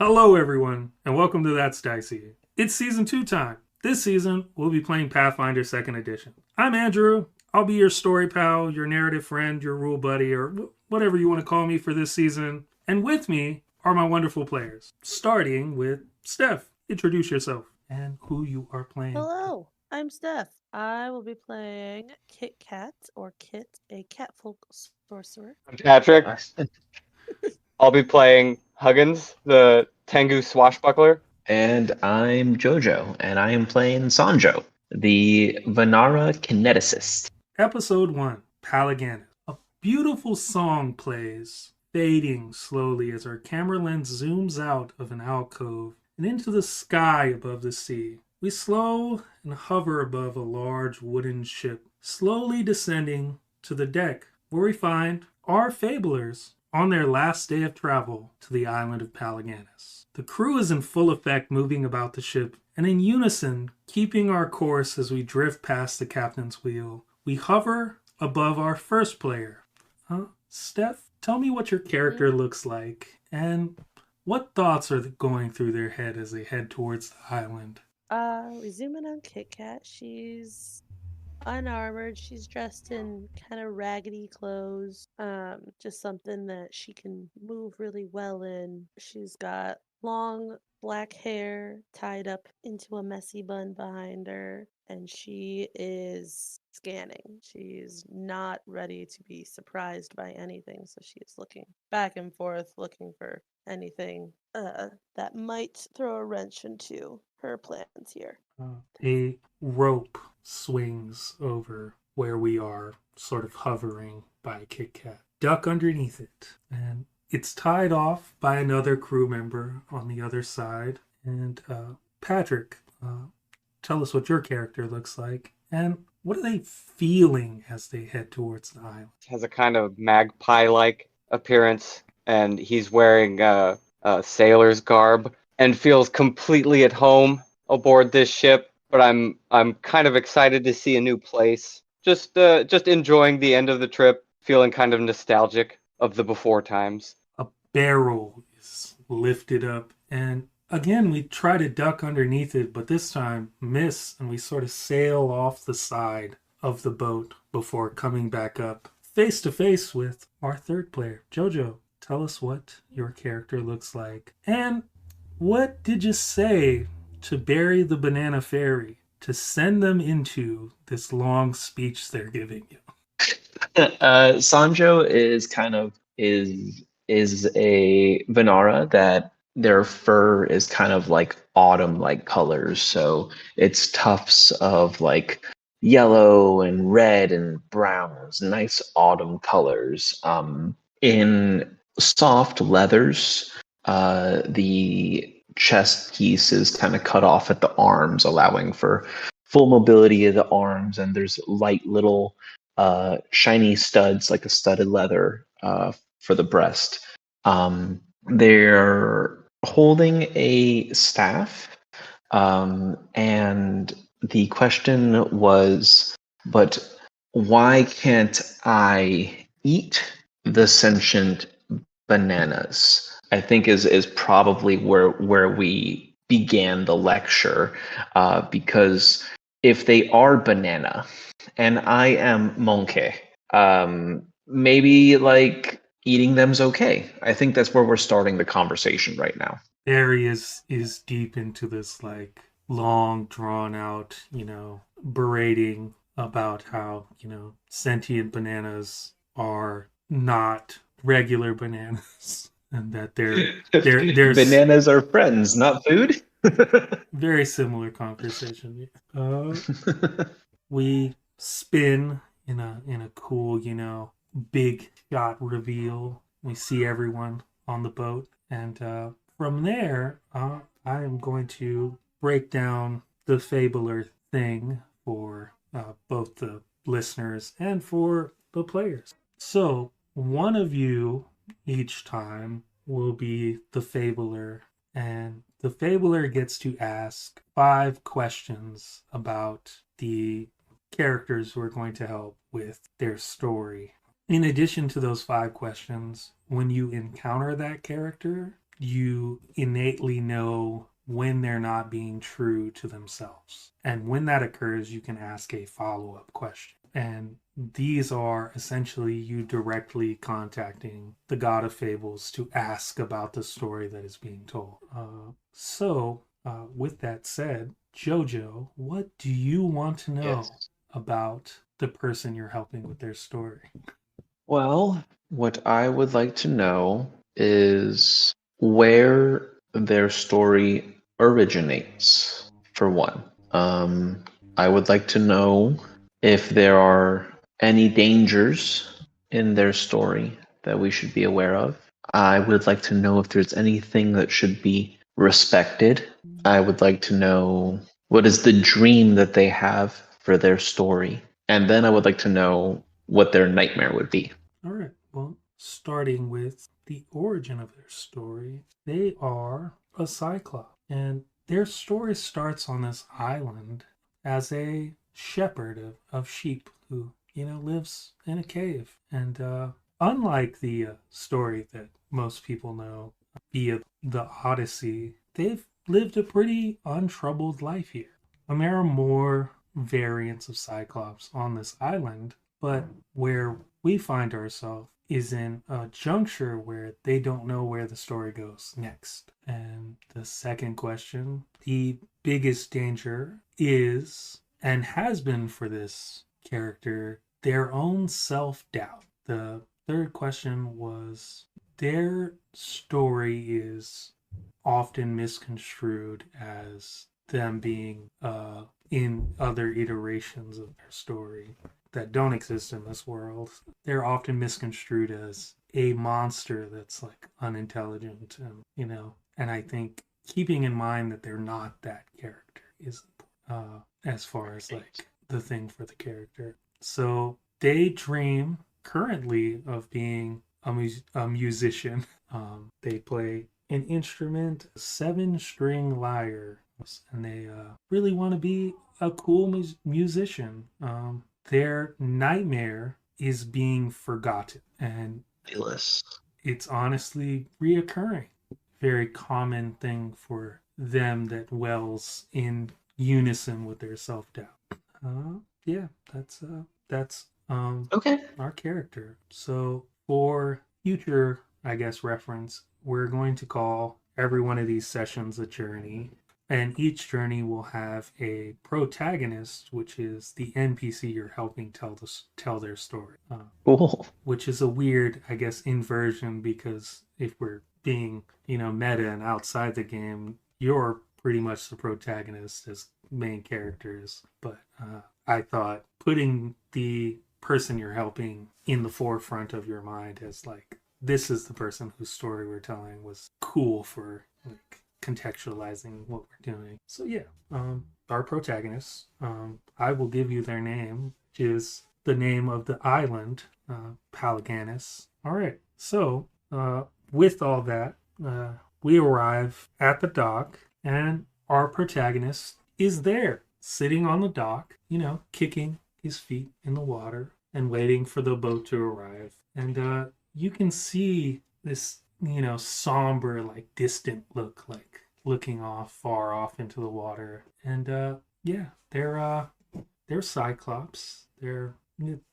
Hello, everyone, and welcome to That's Dicey. It's season 2 time. This season, we'll be playing Pathfinder 2nd Edition. I'm Andrew. I'll be your story pal, your narrative friend, your rule buddy, or whatever you want to call me for this season. And with me are my wonderful players, starting with Steph. Introduce yourself and who you are playing. Hello, I'm Steph. I will be playing Kit Kat, or Kit, a catfolk sorcerer. I'm Patrick. I'll be playing Huggins, the Tengu swashbuckler. And I'm Jojo, and I am playing Sanjo, the Vanara kineticist. Episode 1, Palaganus. A beautiful song plays, fading slowly as our camera lens zooms out of an alcove and into the sky above the sea. We slow and hover above a large wooden ship, slowly descending to the deck, where we find our fablers on their last day of travel to the island of Palaganus. The crew is in full effect moving about the ship, and in unison, keeping our course as we drift past the captain's wheel. We hover above our first player. Steph, tell me what your character looks like, and what thoughts are going through their head as they head towards the island? We zoom in on Kit Kat. She's unarmored. She's dressed in kind of raggedy clothes. Just something that she can move really well in. She's got long black hair tied up into a messy bun behind her, and she is scanning. She's not ready to be surprised by anything, so she is looking back and forth, looking for anything that might throw a wrench into her plans here. A rope swings over where we are, sort of hovering by Kit Kat. Duck underneath it, and it's tied off by another crew member on the other side. And Patrick, tell us what your character looks like, and what are they feeling as they head towards the island? Has a kind of magpie-like appearance, and he's wearing a sailor's garb and feels completely at home aboard this ship. But I'm kind of excited to see a new place. Just enjoying the end of the trip, feeling kind of nostalgic of the before times. A barrel is lifted up, and again we try to duck underneath it, but this time miss, and we sort of sail off the side of the boat before coming back up face to face with our third player. Jojo, tell us what your character looks like, and what did you say to bury the banana fairy, to send them into this long speech they're giving you? Sanjo is a Vanara that their fur is kind of like autumn-like colors, so it's tufts of like yellow and red and browns, nice autumn colors. In soft leathers, the chest piece is kind of cut off at the arms, allowing for full mobility of the arms, and there's light little shiny studs, like a studded leather, for the breast. They're holding a staff, and the question was, but why can't I eat the sentient bananas? I think is probably where we began the lecture, because if they are banana and I am monkey, maybe like eating them's okay. I think that's where we're starting the conversation right now. Barry is deep into this like long drawn out, berating about how, sentient bananas are not regular bananas and that they're Bananas are friends, not food. very similar conversation. We spin in a cool, big shot reveal. We see everyone on the boat, and from there, I am going to break down the Fabler thing for both the listeners and for the players. So, one of you each time will be the Fabler, and the Fabler gets to ask 5 questions about the characters who are going to help with their story. In addition to those 5 questions, when you encounter that character, you innately know when they're not being true to themselves. And when that occurs, you can ask a follow up question. And these are essentially you directly contacting the god of fables to ask about the story that is being told. With that said, Jojo, what do you want to know Yes. about the person you're helping with their story? Well, what I would like to know is where their story originates, for one. I would like to know if there are any dangers in their story that we should be aware of. I would like to know if there's anything that should be respected. I would like to know what is the dream that they have for their story. And then I would like to know what their nightmare would be. All right. Well, starting with the origin of their story, they are a cyclops, and their story starts on this island as a shepherd of sheep who, lives in a cave. And unlike the story that most people know via the Odyssey, they've lived a pretty untroubled life here. There are more variants of Cyclops on this island, but where we find ourselves is in a juncture where they don't know where the story goes next. And the second question, the biggest danger is and has been for this character their own self-doubt. The third question was their story is often misconstrued as them being in other iterations of their story that don't exist in this world. They're often misconstrued as a monster that's like unintelligent, and I think keeping in mind that they're not that character is as far as like the thing for the character. So they dream currently of being a musician. They play an instrument, a 7-string lyre, and they really want to be a cool musician. Their nightmare is being forgotten, and it's honestly reoccurring. Very common thing for them that wells in unison with their self doubt. Yeah, that's Okay. our character. So for future, I guess, reference, we're going to call every one of these sessions a journey, and each journey will have a protagonist, which is the NPC you're helping tell their story. Cool. Which is a weird, I guess, inversion, because if we're being, meta and outside the game, you're pretty much the protagonist as main characters. But I thought putting the person you're helping in the forefront of your mind as like, this is the person whose story we're telling was cool for like contextualizing what we're doing. So yeah, our protagonists, I will give you their name, which is the name of the island, Palaganus. All right, so with all that, we arrive at the dock, and our protagonist is there, sitting on the dock, kicking his feet in the water and waiting for the boat to arrive. And you can see this, somber, like distant look, like looking far off into the water. And yeah, they're Cyclops. They're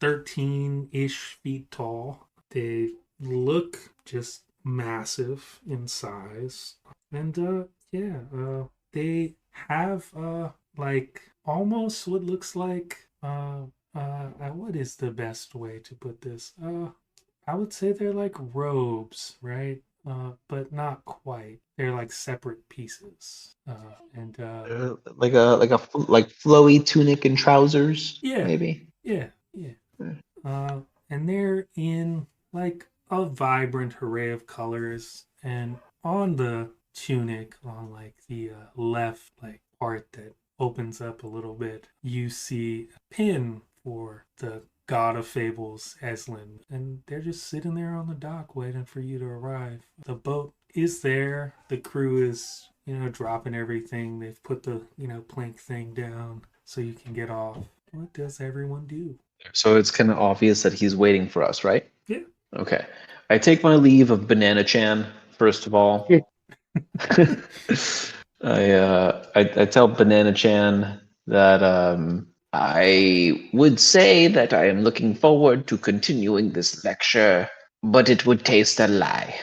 13-ish feet tall. They look just massive in size. And they have like almost what looks like what is the best way to put this? I would say they're like robes, right? But not quite. They're like separate pieces. Like flowy tunic and trousers, Yeah, maybe. yeah. And they're in like a vibrant array of colors, and on the tunic, on like the left like part that opens up a little bit, you see a pin for the god of fables, Eslan, and they're just sitting there on the dock waiting for you to arrive. The boat is there. The crew is, dropping everything. They've put the, plank thing down so you can get off. What does everyone do? So it's kind of obvious that he's waiting for us, right? Yeah. Okay. I take my leave of Banana Chan, first of all. I tell Banana Chan that I would say that I am looking forward to continuing this lecture, but it would taste a lie.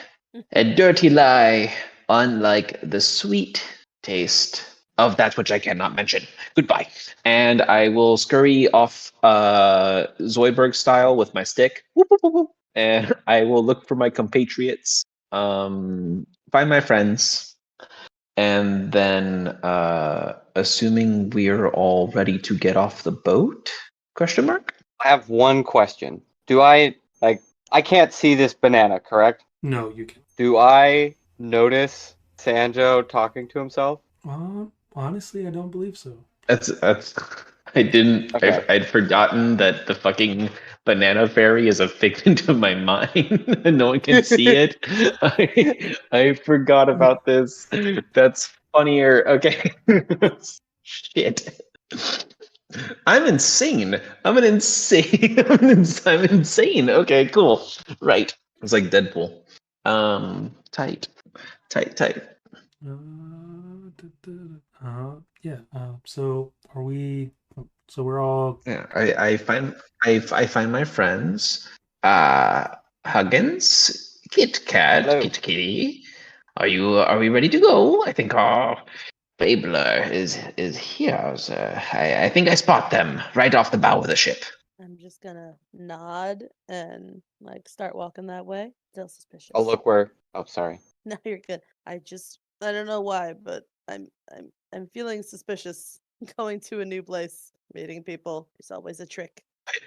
A dirty lie, unlike the sweet taste of that which I cannot mention. Goodbye. And I will scurry off Zoidberg style with my stick. Whoop, whoop, whoop, whoop. And I will look for my compatriots, find my friends, and then assuming we're all ready to get off the boat? Question mark? I have one question. Do I I can't see this banana, correct? No, you can. Do I notice Sanjo talking to himself? Honestly, I don't believe so. That's I didn't Okay. I'd forgotten that the fucking banana fairy is a figment of my mind and no one can see it. I forgot about this. That's funnier. Okay. Shit. I'm insane. I'm insane. I'm insane. Okay, cool. Right. It's like Deadpool. Tight. Tight. Yeah. So are we? So we're all. Yeah, I find my friends. Huggins, Kit Kat, Hello. Kit Kitty. Are we ready to go? I think our Fabler is here. I think I spot them right off the bow of the ship. I'm just gonna nod and like start walking that way. Still suspicious. I'll look where. Oh, sorry. No, you're good. I don't know why, but I'm feeling suspicious going to a new place, meeting people. It's always a trick.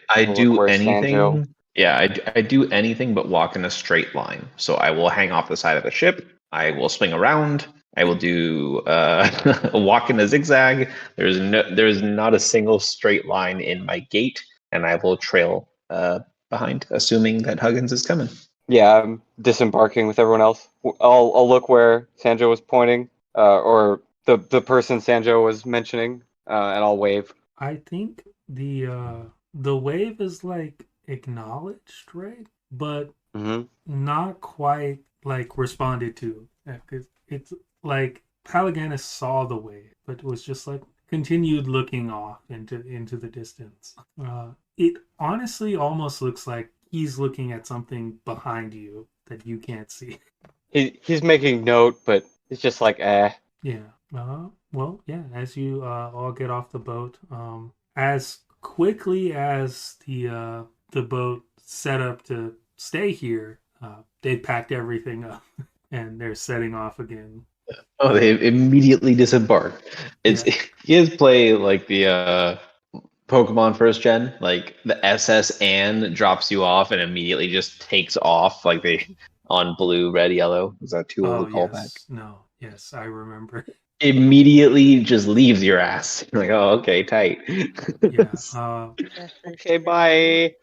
I I'll look do where anything. Sanjo. Yeah, I do anything but walk in a straight line. So I will hang off the side of the ship. I will swing around. I will do a walk in a zigzag. There's not a single straight line in my gait, and I will trail behind, assuming that Huggins is coming. Yeah, I'm disembarking with everyone else. I'll look where Sanjo was pointing, or the person Sanjo was mentioning, and I'll wave. I think the wave is like acknowledged, right? But Mm-hmm. not quite like responded to. It's like Palaganus saw the wave, but it was just like continued looking off into the distance. It honestly almost looks like he's looking at something behind you that you can't see. He's making note, but it's just like Yeah. Well, yeah. As you all get off the boat, as quickly as the boat set up to stay here, they packed everything up and they're setting off again. Oh, they immediately disembark. It's Yeah. you guys play like the Pokemon first gen, like the SS Anne drops you off and immediately just takes off like they on blue, red, yellow. Is that too old Oh a callback? yes. No. Yes, I remember. Immediately just leaves your ass. You're like, oh, okay, tight. Yeah. Yes, okay, bye.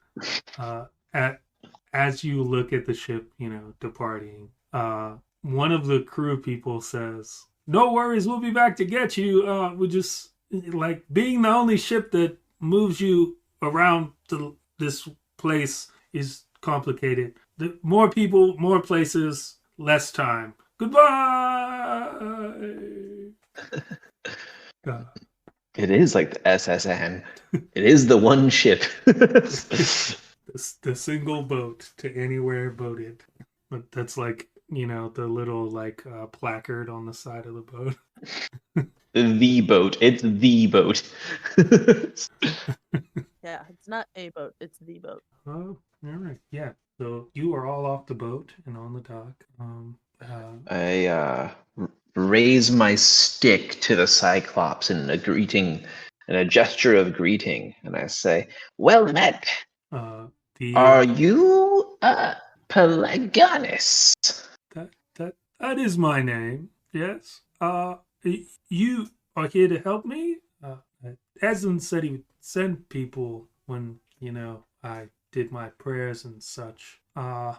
At, as you look at the ship, departing, one of the crew people says, "No worries, we'll be back to get you. We just like being the only ship that moves you around to this place is complicated. More people, more places, less time. Goodbye." It is like the SSN. It is the one ship. The single boat to anywhere boated. But that's like, the little like placard on the side of the boat. The boat. It's the boat. Yeah, it's not a boat, it's the boat. Oh, all right. Yeah. So you are all off the boat and on the dock. I raise my stick to the Cyclops in a greeting, in a gesture of greeting, and I say, "Well met. Are you Pelagonus?" That is my name. Yes. You are here to help me. Aslan said he would send people when I did my prayers and such. I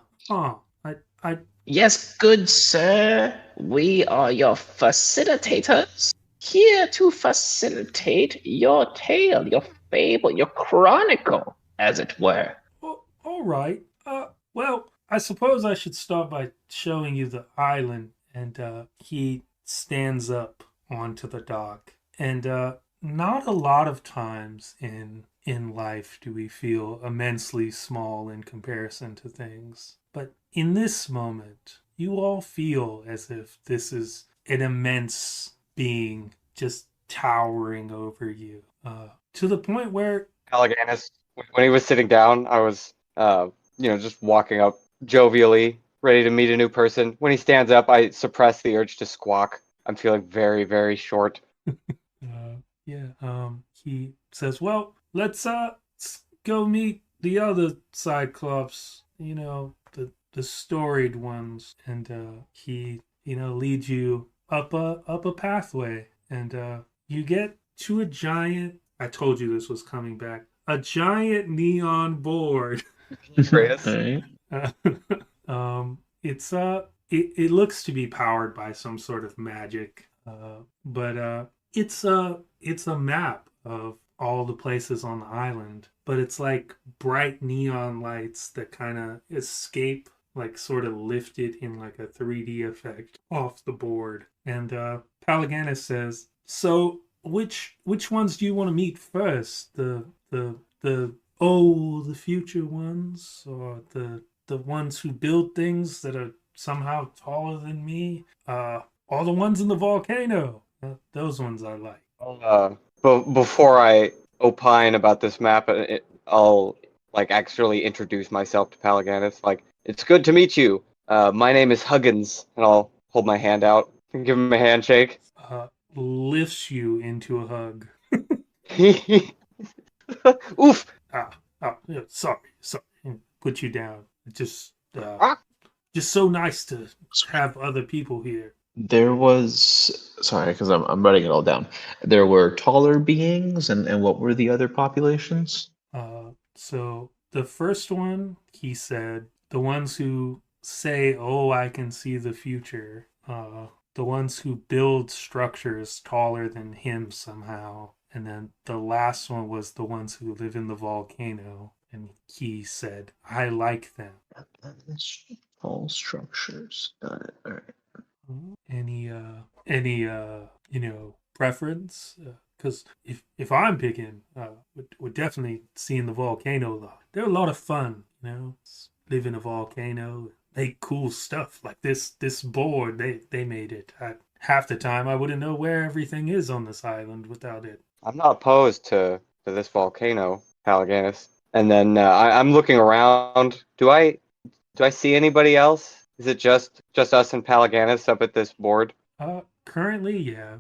Yes, good sir. We are your facilitators, here to facilitate your tale, your fable, your chronicle, as it were. all right. Well, I suppose I should start by showing you the island and he stands up onto the dock. And not a lot of times in life do we feel immensely small in comparison to things. But in this moment, you all feel as if this is an immense being just towering over you, to the point where Alaganis, when he was sitting down, I was, just walking up jovially, ready to meet a new person. When he stands up, I suppress the urge to squawk. I'm feeling very, very short. he says, "Well, let's go meet the other Cyclops. The storied ones." And he leads you up a pathway, and you get to a giant. I told you this was coming back. A giant neon board. Chris. Alright. It looks to be powered by some sort of magic, but it's a map of all the places on the island, but it's like bright neon lights that kind of escape, like sort of lifted in like a 3D effect off the board. And Palaganus says, "So which ones do you want to meet first? The future ones, or the ones who build things that are somehow taller than me, or the ones in the volcano? Those ones I like." Before I opine about this map, I'll actually introduce myself to Palaganus. Like, it's good to meet you. My name is Huggins, and I'll hold my hand out and give him a handshake. Lifts you into a hug. Oof! Yeah, sorry. Put you down. Just so nice to have other people here. There was, sorry, because I'm writing it all down. There were taller beings, and what were the other populations? So the first one, he said, the ones who say, "Oh, I can see the future." The ones who build structures taller than him somehow. And then the last one was the ones who live in the volcano. And he said, "I like them." Tall structures. Got it. All right. Any preference? Because if I'm picking, we're definitely seeing the volcano a lot. They're a lot of fun, live in a volcano, make cool stuff like this board. They made it. Half the time I wouldn't know where everything is on this island without it. I'm not opposed to this volcano, Palaganus. And then I'm looking around. Do I see anybody else? Is it just us and Palaganus up at this board? Currently, yeah.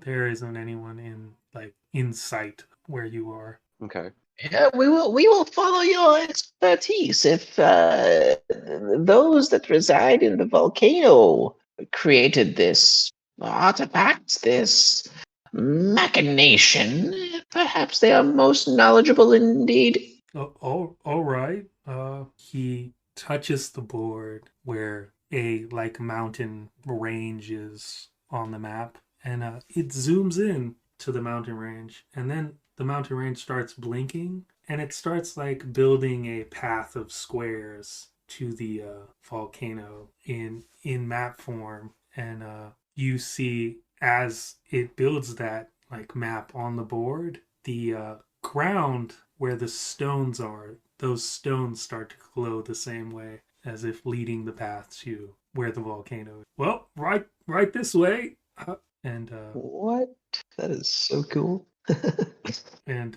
There isn't anyone in sight where you are. Okay. Yeah, we will follow your expertise. If those that reside in the volcano created this artifact, this machination, perhaps they are most knowledgeable indeed. Oh, all right. He touches the board where a mountain range is on the map, and it zooms in to the mountain range, and then the mountain range starts blinking, and it starts building a path of squares to the volcano in map form. And you see, as it builds that map on the board, the ground where the stones are, those stones start to glow the same way, as if leading the path to where the volcano is. "Well, right this way." And What? That is so cool. and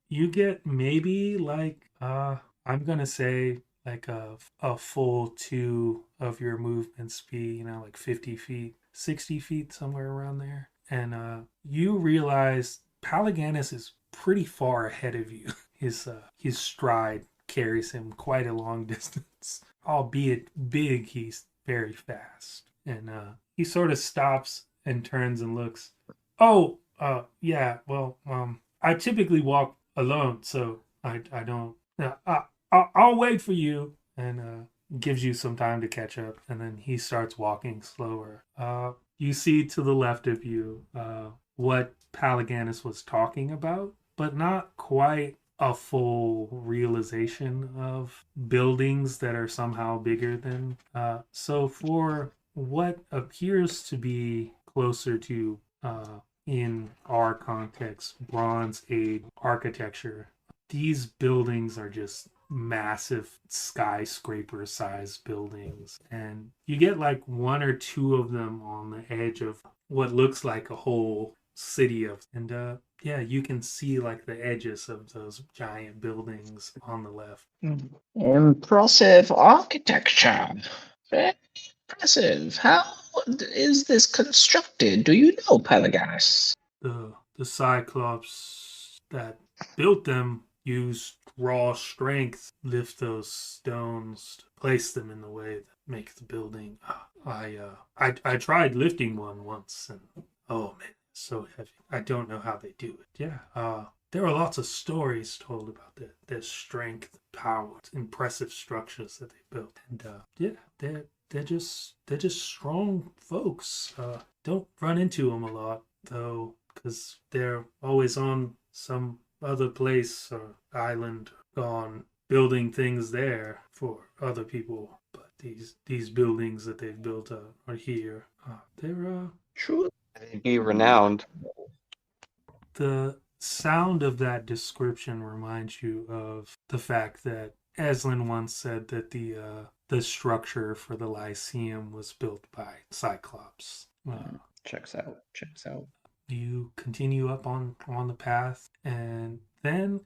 you get maybe I'm gonna say a full 2 of your movement speed, 50 feet, 60 feet, somewhere around there. And you realize Palaganus is pretty far ahead of you. His stride carries him quite a long distance. Albeit big, he's very fast. And he sort of stops and turns and looks. "Oh, yeah, well, I typically walk alone, so I don't. I'll wait for you." And gives you some time to catch up, and then he starts walking slower. You see to the left of you what Palaganus was talking about, but not quite a full realization of buildings that are somehow bigger than. So for what appears to be closer to, in our context, Bronze Age architecture. These buildings are just massive skyscraper sized buildings, and you get like one or two of them on the edge of what looks like a whole city of, and yeah, you can see like the edges of those giant buildings on the left. Impressive architecture. Very impressive. How is this constructed? Do you know, Pelagas? The Cyclops that built them used raw strength, lift those stones, place them in the way that make the building. I tried lifting one once, and oh man, it's so heavy. I don't know how they do it. Yeah, there are lots of stories told about their strength, power, impressive structures that they built, and yeah, they're just strong folks. Don't run into them a lot though, because they're always on some other place or island, gone building things there for other people. But these buildings that they've built are here. They're True. They'd be renowned. The sound of that description reminds you of the fact that Eslan once said that the structure for the Lyceum was built by Cyclops. Checks out. You continue up on the path, and then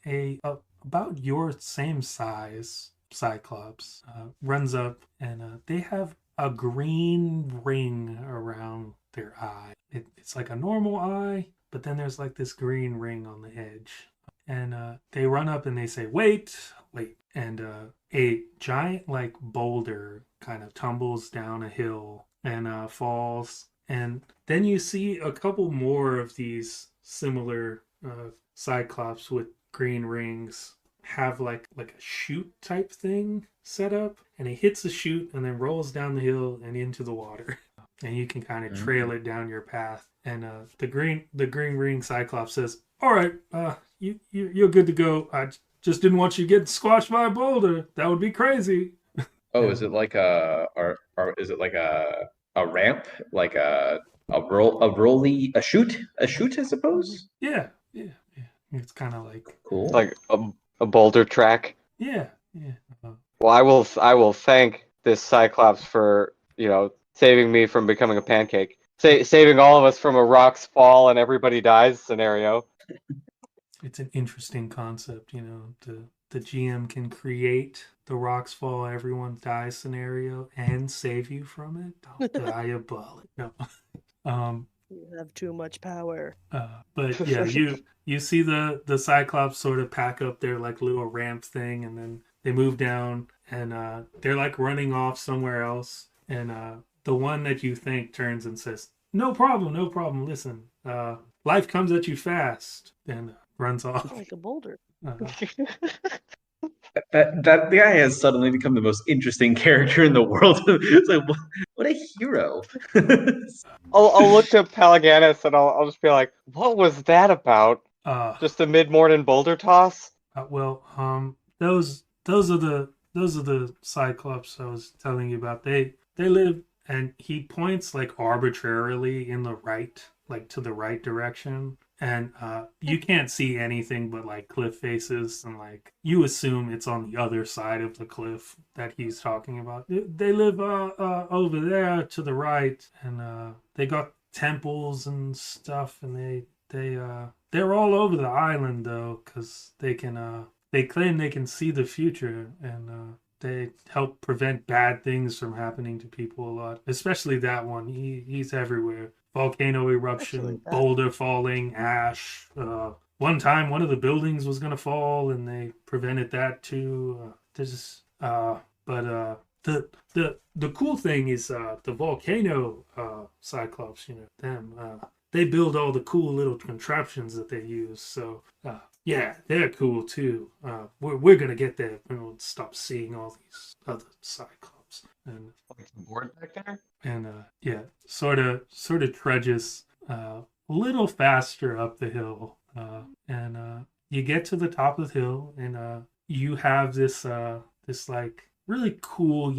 about your same size Cyclops runs up, and they have a green ring around their eye. It's like a normal eye, but then there's like this green ring on the edge. And they run up and they say, wait. And a giant like boulder kind of tumbles down a hill and falls. And then you see a couple more of these similar Cyclops with green rings have like a chute type thing set up, and it hits the chute and then rolls down the hill and into the water. And you can kind of trail it down your path. And the green ring Cyclops says, "All right, you're good to go. I just didn't want you getting squashed by a boulder. That would be crazy." Oh, is it like a is it like a ramp, like a chute, I suppose? Yeah. It's kind of like, Cool. Like a boulder track. yeah. Well, I will thank this Cyclops for, saving me from becoming a pancake. Saving all of us from a rocks fall and everybody dies scenario. It's an interesting concept, the GM can create the rocks fall, everyone dies scenario and save you from it. Diabolic. No. You have too much power. But yeah, you see the Cyclops sort of pack up their like little ramp thing, and then they move down, and they're like running off somewhere else, and the one that you think turns and says, no problem, listen, life comes at you fast, and runs off. Like a boulder. That guy has suddenly become the most interesting character in the world. It's like, what a hero. I'll look to Pelaganus and I'll just be like, what was that about? Just a mid-morning boulder toss? Those are the Cyclops I was telling you about. They live, and he points like arbitrarily in the right, like to the right direction, and you can't see anything but like cliff faces, and like you assume it's on the other side of the cliff that he's talking about. They live over there to the right, and they got temples and stuff, and they're all over the island though, because they claim they can see the future, and they help prevent bad things from happening to people a lot. Especially that one. He's everywhere. Volcano eruption, boulder falling, ash. One time, one of the buildings was gonna fall, and they prevented that too. But the cool thing is the volcano Cyclops. Them. They build all the cool little contraptions that they use. So yeah, they're cool too. We're gonna get there and we'll stop seeing all these other Cyclops. And Like the board back there? and yeah, sort of trudges a little faster up the hill, and you get to the top of the hill, and you have this like really cool,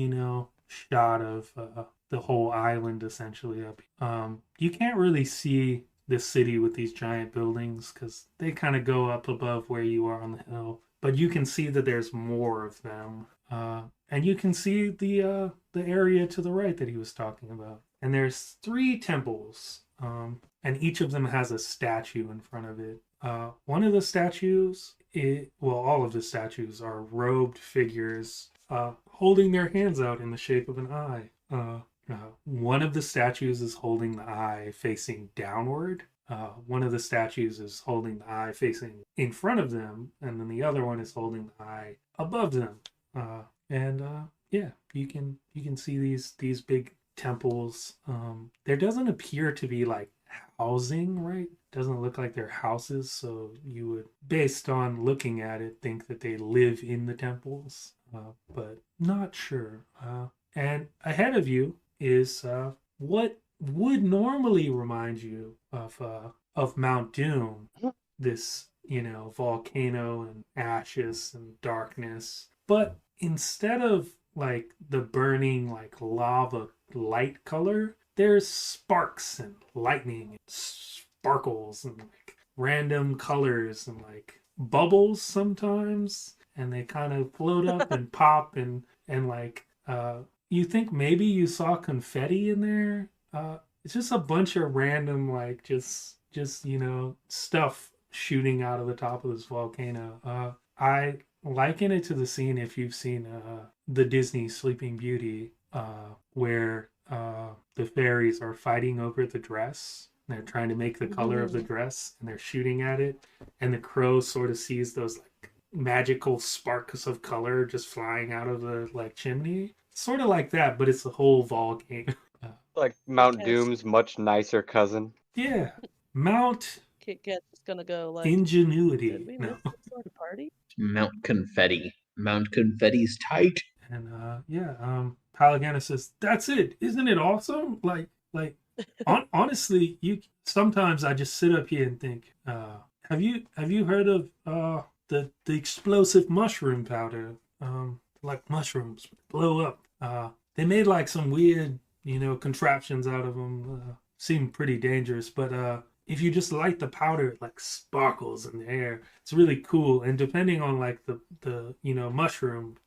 shot of the whole island essentially up. You can't really see the city with these giant buildings because they kind of go up above where you are on the hill, but you can see that there's more of them. And you can see the area to the right that he was talking about. And there's 3 temples, and each of them has a statue in front of it. One of the statues, all of the statues are robed figures holding their hands out in the shape of an eye. One of the statues is holding the eye facing downward. One of the statues is holding the eye facing in front of them, and then the other one is holding the eye above them. And yeah, you can see these big temples. There doesn't appear to be like housing, right? Doesn't look like they're houses, so you would, based on looking at it, think that they live in the temples, but not sure. And ahead of you is what would normally remind you of Mount Doom, this volcano and ashes and darkness, but instead of like the burning like lava light color, there's sparks and lightning and sparkles and like random colors and like bubbles sometimes, and they kind of float up and pop and like you think maybe you saw confetti in there. It's just a bunch of random like just stuff shooting out of the top of this volcano. I liken it to the scene, if you've seen the Disney Sleeping Beauty, where the fairies are fighting over the dress. They're trying to make the color of the dress, and they're shooting at it, and the crow sort of sees those like magical sparks of color just flying out of the like chimney. Sort of like that, but it's the whole volcano. Like Mount Yes. Doom's much nicer cousin. Yeah, Mount Kit Kat's gonna go like, Ingenuity. did we miss this sort of party? Mount Confetti. Mount Confetti's tight. And Palagana says, "That's it, isn't it awesome?" Honestly, sometimes I just sit up here and think, have you heard of the explosive mushroom powder? Like mushrooms blow up. They made like some weird, contraptions out of them. Seem pretty dangerous, but if you just light the powder, it like sparkles in the air. It's really cool, and depending on like the mushroom,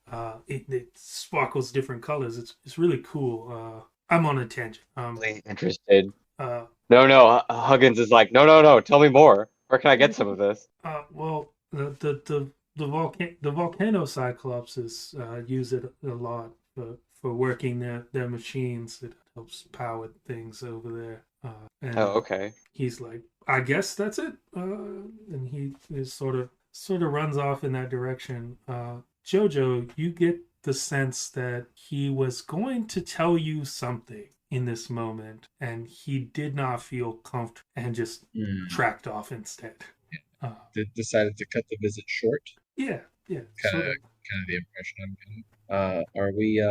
it sparkles different colors. It's really cool. I'm on a tangent. Really interested. Uh, No, Huggins is like, no, tell me more. Where can I get some of this? well, the volcano cyclopses use it a lot for working their machines. It helps power things over there. And Oh, okay. he's like, I guess that's it. And he is sort of runs off in that direction. Jojo, you get the sense that he was going to tell you something in this moment, and he did not feel comfortable and just tracked off instead. Decided to cut the visit short. Yeah, Kind sort of of. the impression I'm getting. Are we?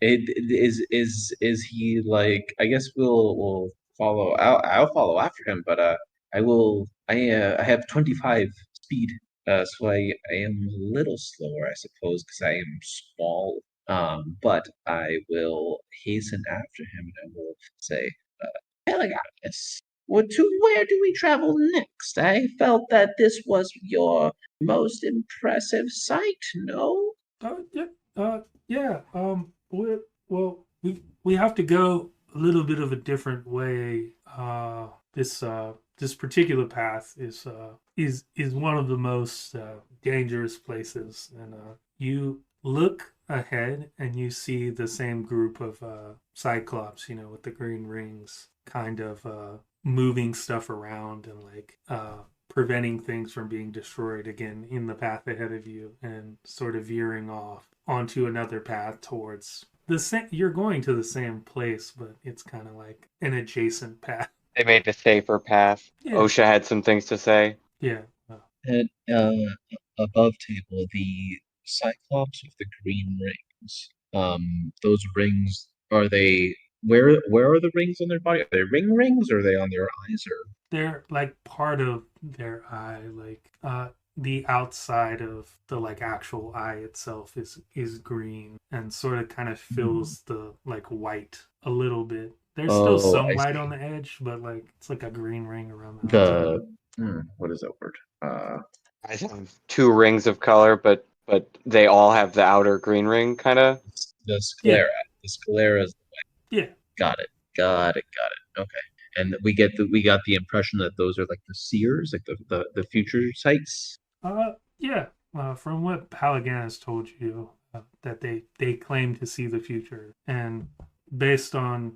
Is he like? I guess we'll follow. I'll follow after him, but I will. I have 25 speed. So I am a little slower, I suppose, because I am small. But I will hasten after him, and I will say, Pelagatus, to where do we travel next? I felt that this was your most impressive sight, no? Yeah, yeah. We have to go a little bit of a different way. This particular path is one of the most dangerous places, and you look ahead and you see the same group of cyclops, with the green rings, kind of moving stuff around and like preventing things from being destroyed again in the path ahead of you, and sort of veering off onto another path towards the same. You're going to the same place, but it's kind of like an adjacent path. They made the safer path. Yeah. OSHA had some things to say. Yeah. And above table, the Cyclops with the green rings. Those rings, are they where are the rings on their body? Are they rings, or are they on their eyes, or They're like part of their eye. Like the outside of the like actual eye itself is green and sort of kind of Hmm. fills the like white a little bit. There's still Oh, some I white on see. the edge, but like it's like a green ring around the outside. The what is that word? I have two rings of color, but they all have the outer green ring, kind of. The Yeah, sclera. The sclera is yeah. got it. Got it. Got it. Okay. And we got the impression that those are like the seers, like the future sites. Yeah. From what Palagan has told you, that they claim to see the future, and based on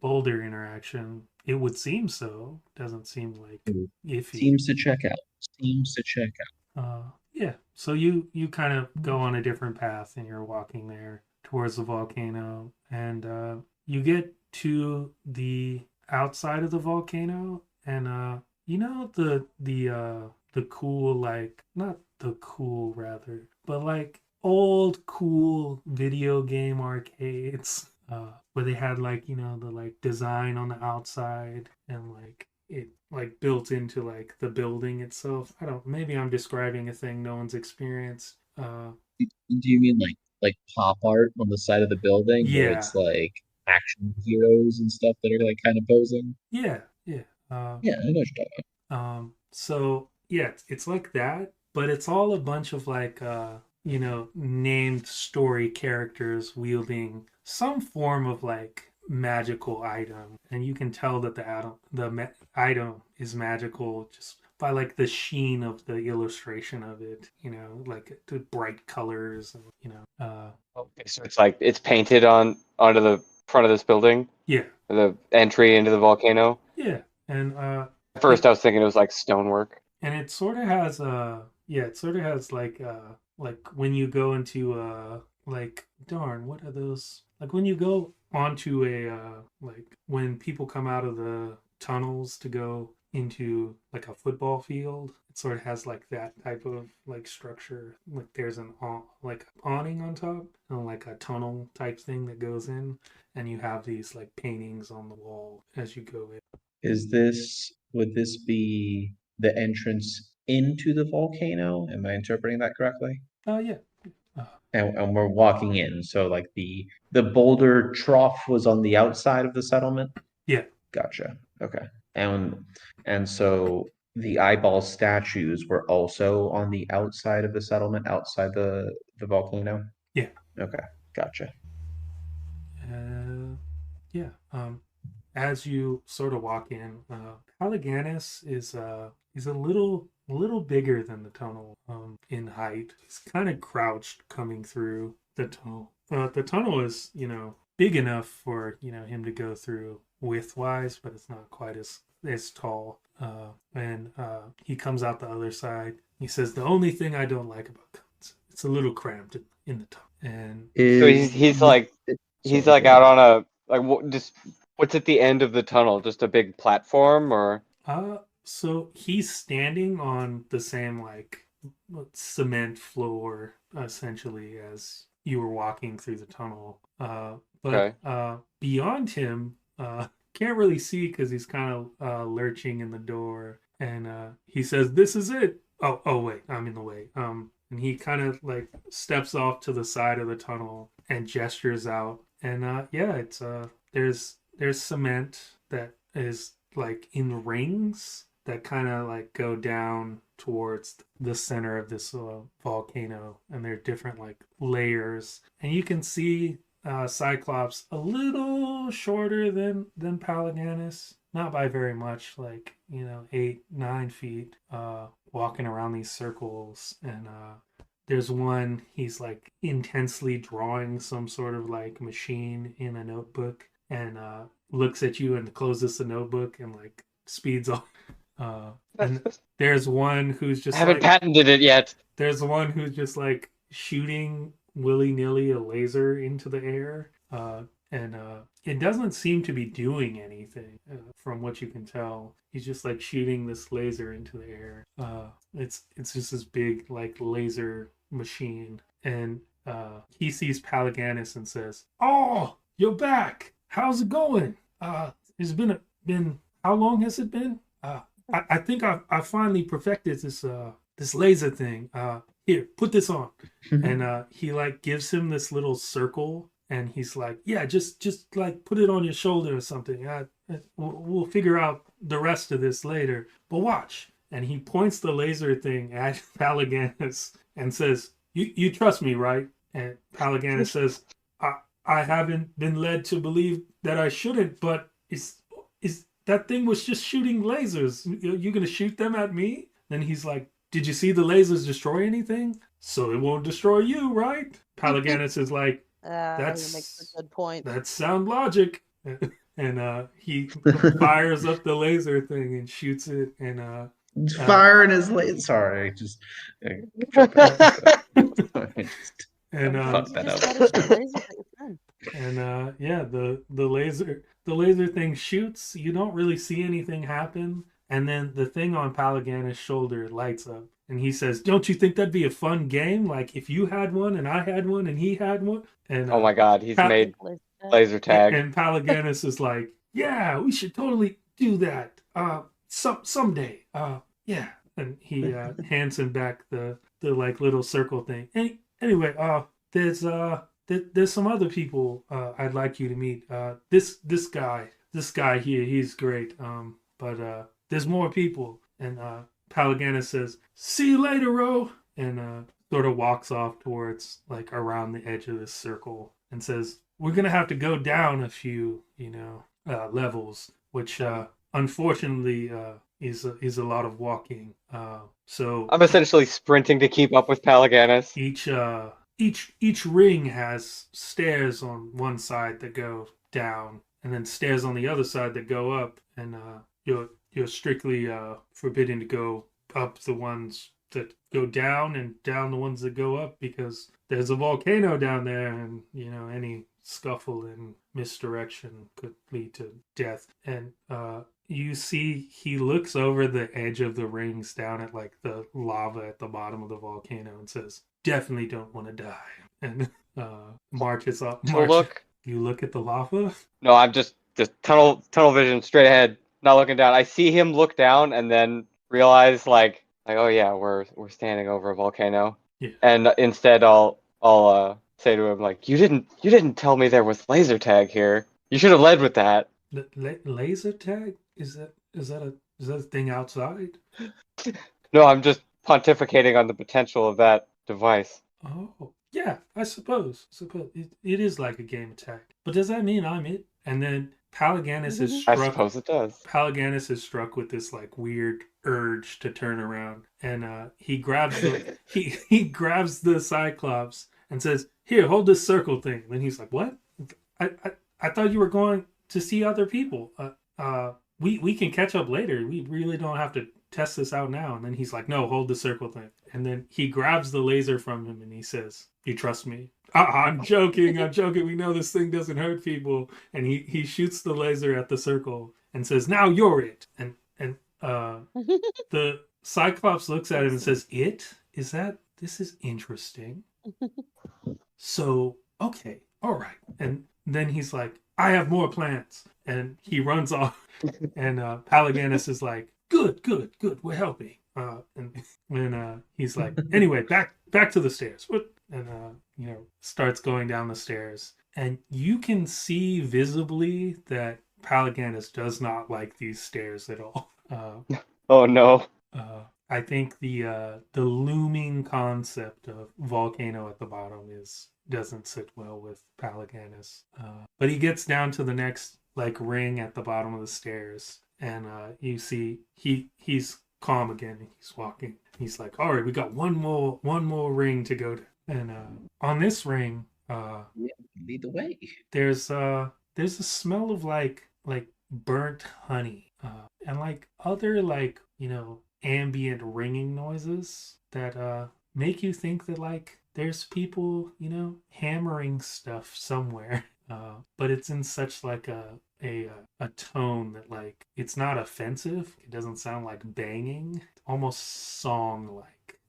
Boulder interaction, it would seem so. Doesn't seem like Ooh, iffy. seems to check out. Seems to check Yeah. So you kind of go on a different path, and you're walking there towards the volcano, and you get to the outside of the volcano, and the cool, like, not the cool rather, but like old cool video game arcades, where they had like the like design on the outside and like it like built into like the building itself. I don't, maybe I'm describing a thing no one's experienced. Do you mean like pop art on the side of the building where Yeah, it's like action heroes and stuff that are like kind of posing? yeah. Yeah, I know what you're talking So yeah, it's like that, but it's all a bunch of like named story characters wielding some form of like magical item, and you can tell that item is magical just by like the sheen of the illustration of it, like the bright colors, and Okay, so it's like it's painted onto the front of this building, yeah, the entry into the volcano. yeah, and At it first, I was thinking it was like stonework. and it sort of has yeah, it sort of has like when you go into like, darn, what are those, like when you go onto a like when people come out of the tunnels to go into like a football field, it sort of has like that type of like structure, like there's like awning on top and like a tunnel type thing that goes in, and you have these like paintings on the wall as you go in. would this be the entrance into the volcano? Am I interpreting that correctly? Yeah. uh, And we're walking in, so like the boulder trough was on the outside of the settlement. yeah. Gotcha. Okay. And and so the eyeball statues were also on the outside of the settlement, outside the volcano. Yeah. Okay. Gotcha. uh, yeah. As you sort of walk in, Palaganus is a little bigger than the tunnel in height. He's kind of crouched coming through the tunnel. The tunnel is big enough for him to go through widthwise, but it's not quite as tall. And he comes out the other side. He says, "The only thing I don't like about guns, it's a little cramped in the tunnel." And So Is he's sorry, like go out ahead. on a like just what's at the end of the tunnel? Just a big platform, or so he's standing on the same like cement floor essentially as you were walking through the tunnel. But okay? beyond him, can't really see because he's kind of lurching in the door. And he says, "This is it." Oh, wait, I'm in the way. And he kind of like steps off to the side of the tunnel and gestures out. And yeah, it's there's cement that is like in rings that kind of like go down towards the center of this volcano, and they're different like layers, and you can see Cyclops a little shorter than Palaganus, not by very much, like 8-9 feet, walking around these circles, and there's one he's like intensely drawing some sort of like machine in a notebook, and looks at you and closes the notebook and like speeds off. And I there's one who's just haven't like patented it yet. shooting willy nilly a laser into the air, and it doesn't seem to be doing anything, from what you can tell. He's just like shooting this laser into the air. It's just this big like laser machine, and he sees Palaganus and says, "Oh, you're back. How's it going? It's been how long has it been? I think I finally perfected this laser thing. Here, put this on. And he like gives him this little circle, and he's like, yeah, just like put it on your shoulder or something. We'll figure out the rest of this later. But watch. And he points the laser thing at Palaganus and says, you trust me, right? And Palaganus says, I haven't been led to believe that I shouldn't, but is that thing was just shooting lasers. You're going to shoot them at me? Then he's like, did you see the lasers destroy anything? So it won't destroy you, right? Palaganus is like, He that's makes a good point. that's sound logic. And he fires up the laser thing and shoots it. And Firing his laser. Sorry, just and fuck that You just up. gotta shoot lasers at your friend. And yeah, the laser thing shoots. You don't really see anything happen, and then the thing on Palaganus' shoulder lights up, and he says, "Don't you think that'd be a fun game? Like if you had one, and I had one, and he had one." And Oh my god, he's made laser tag. And Palaganus is like, "Yeah, we should totally do that. Someday. Yeah." And he hands him back the like little circle thing. Anyway, there's some other people I'd like you to meet. This guy here, he's great. But there's more people. And Palaganus says, "See you later, Ro," and sort of walks off towards like around the edge of this circle and says, "We're gonna have to go down a few, levels, which unfortunately is a lot of walking. So I'm essentially sprinting to keep up with Palaganus. each ring has stairs on one side that go down, and then stairs on the other side that go up, and you're strictly forbidden to go up the ones that go down and down the ones that go up, because there's a volcano down there, and any scuffle and misdirection could lead to death. And you see he looks over the edge of the rings down at like the lava at the bottom of the volcano and says, "Definitely don't want to die." And marches up. Look. You look at the lava? No, I'm just tunnel vision straight ahead, not looking down. I see him look down and then realize like oh yeah, we're standing over a volcano. Yeah. And instead I'll say to him like, you didn't tell me there was laser tag here. You should have led with that. Laser tag? Is that a thing outside? No, I'm just pontificating on the potential of that device. Oh, yeah, I suppose. It is like a game attack. But does that mean I'm it? And then Palaganus is struck. I suppose it does. Palaganus is struck with this like weird urge to turn around, and he grabs the he grabs the Cyclops and says, "Here, hold this circle thing." Then he's like, "What? I thought you were going to see other people. We can catch up later. We really don't have to test this out now." And then he's like, "No, hold the circle thing." And then he grabs the laser from him and he says, "You trust me?" I'm joking. We know this thing doesn't hurt people. And he shoots the laser at the circle and says, "Now you're it." And the Cyclops looks at him and says, this is interesting. So, okay, all right. And then he's like, "I have more plans." And he runs off. And Palaganus is like, good, we're helping. And he's like, "Anyway, back to the stairs." And starts going down the stairs. And you can see visibly that Palaganus does not like these stairs at all. Oh no. I think the looming concept of volcano at the bottom doesn't sit well with Palaganus. But he gets down to the next like ring at the bottom of the stairs, and you see he's calm again. He's walking. He's like, "All right, we got one more ring to go to." And on this ring, lead the way. There's a smell of like burnt honey, and like other like ambient ringing noises that make you think that like there's people hammering stuff somewhere. But it's in such like a tone that like it's not offensive. It doesn't sound like banging. It's almost song-like.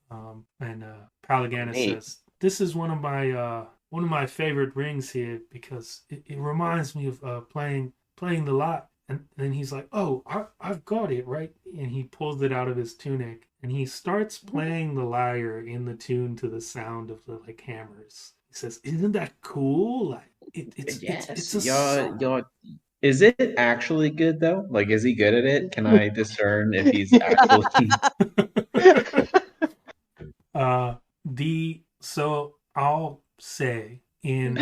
And Palaganus says, "This is one of my favorite rings here because it reminds me of playing the lot And then he's like, "Oh, I've got it right," and he pulls it out of his tunic, and he starts playing the lyre in the tune to the sound of the like hammers. He says, "Isn't that cool? Like Yes, it's a song." is it actually good though? Like, is he good at it? Can I discern if he's actually? So I'll say in